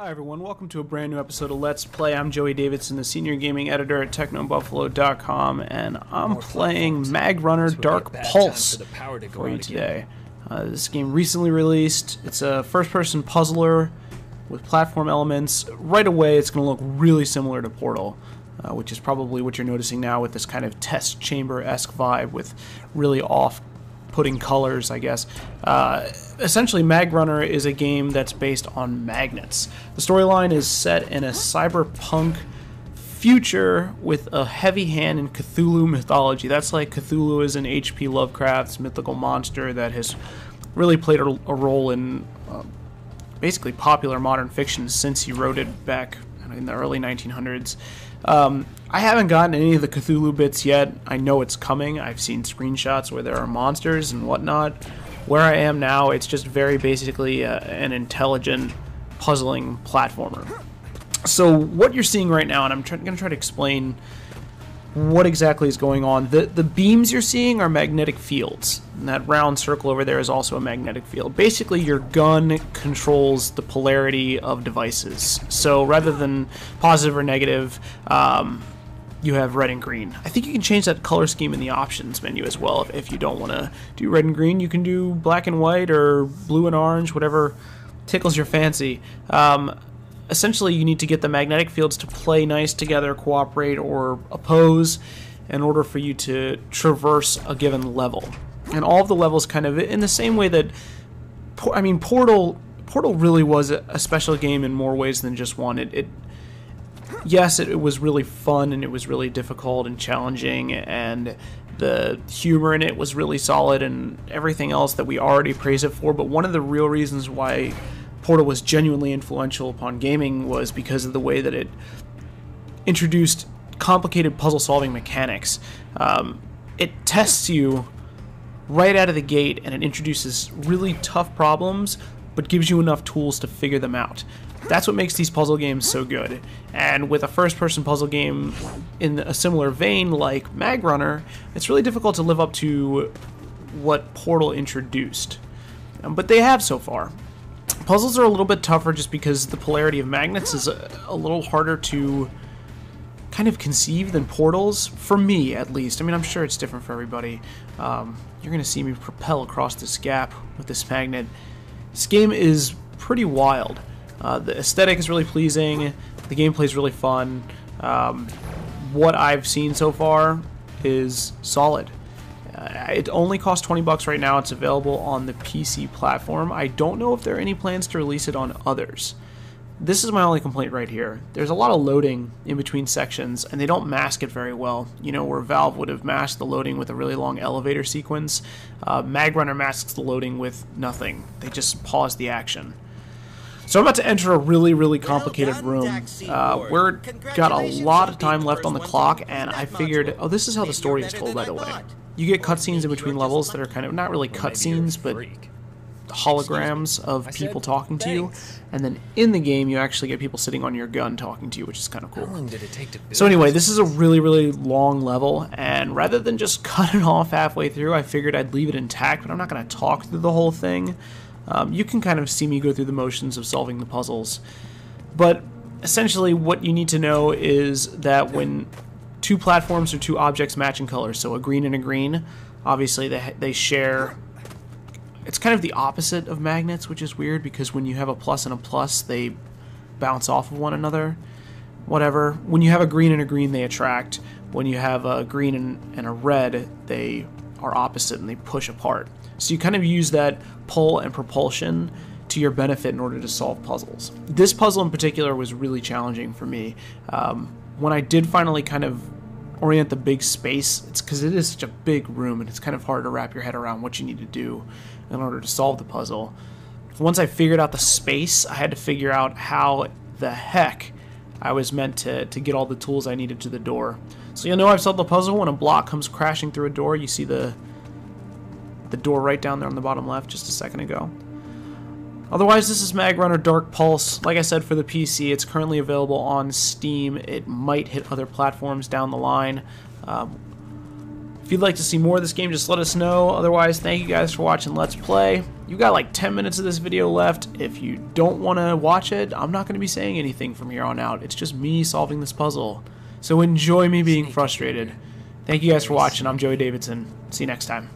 Hi everyone, welcome to a brand new episode of Let's Play. I'm Joey Davidson, the senior gaming editor at TechnoBuffalo.com, and I'm playing Magrunner Dark Pulse for you today. This game recently released. It's a first-person puzzler with platform elements. Right away, it's going to look really similar to Portal, which is probably what you're noticing now with this kind of test chamber-esque vibe with really off-putting colors, I guess. Essentially, Magrunner is a game that's based on magnets. The storyline is set in a cyberpunk future with a heavy hand in Cthulhu mythology. That's like Cthulhu is an H.P. Lovecraft's mythical monster that has really played a role in basically popular modern fiction since he wrote it back in the early 1900s. I haven't gotten any of the Cthulhu bits yet. I know it's coming. I've seen screenshots where there are monsters and whatnot. Where I am now, it's just very basically an intelligent, puzzling platformer. So what you're seeing right now, and I'm going to try to explain what exactly is going on. The beams you're seeing are magnetic fields. And that round circle over there is also a magnetic field. Basically, your gun controls the polarity of devices. So rather than positive or negative, you have red and green. I think you can change that color scheme in the options menu as well. If you don't want to do red and green, you can do black and white or blue and orange, whatever tickles your fancy. Essentially, you need to get the magnetic fields to play nice together, cooperate, or oppose in order for you to traverse a given level. And all of the levels kind of in the same way that, I mean, Portal really was a special game in more ways than just one. Yes, it was really fun, and it was really difficult and challenging, and the humor in it was really solid, and everything else that we already praise it for. But one of the real reasons why Portal was genuinely influential upon gaming was because of the way that it introduced complicated puzzle-solving mechanics. It tests you right out of the gate, and it introduces really tough problems, but gives you enough tools to figure them out. That's what makes these puzzle games so good. And with a first-person puzzle game in a similar vein like Magrunner, it's really difficult to live up to what Portal introduced. But they have so far. Puzzles are a little bit tougher just because the polarity of magnets is a little harder to kind of conceive than Portals, for me at least. I mean, I'm sure it's different for everybody. You're going to see me propel across this gap with this magnet. This game is pretty wild. The aesthetic is really pleasing, the gameplay is really fun. What I've seen so far is solid. It only costs 20 bucks right now. It's available on the PC platform. I don't know if there are any plans to release it on others. This is my only complaint right here. There's a lot of loading in between sections, and they don't mask it very well. You know, where Valve would have masked the loading with a really long elevator sequence, Magrunner masks the loading with nothing. They just pause the action. So I'm about to enter a really, really complicated room. We're got a lot of time left on the clock, and I figured, oh, this is how the story is told, by the way. You get cutscenes in between levels that are kind of, not really cutscenes, but holograms of people talking to you. And then in the game, you actually get people sitting on your gun talking to you, which is kind of cool. How long did it take to build? So anyway, this is a really, really long level, and rather than just cut it off halfway through, I figured I'd leave it intact, but I'm not going to talk through the whole thing. You can kind of see me go through the motions of solving the puzzles. But essentially what you need to know is that when two platforms or two objects match in color, so a green and a green, obviously they share. It's kind of the opposite of magnets, which is weird because when you have a plus and a plus, they bounce off of one another. Whatever. When you have a green and a green, they attract. When you have a green and a red, they are opposite and they push apart. So you kind of use that pull and propulsion to your benefit in order to solve puzzles. This puzzle in particular was really challenging for me. When I did finally kind of orient the big space, it's because it is such a big room and it's kind of hard to wrap your head around what you need to do in order to solve the puzzle. Once I figured out the space, I had to figure out how the heck I was meant to get all the tools I needed to the door. So you'll know I've solved the puzzle when a block comes crashing through a door. You see the door right down there on the bottom left just a second ago. Otherwise, this is Magrunner Dark Pulse. Like I said, for the PC, it's currently available on Steam. It might hit other platforms down the line. If you'd like to see more of this game, just let us know. Otherwise, thank you guys for watching Let's Play. You've got like 10 minutes of this video left. If you don't want to watch it, I'm not going to be saying anything from here on out. It's just me solving this puzzle. So enjoy me being frustrated. Thank you guys for watching. I'm Joey Davidson. See you next time.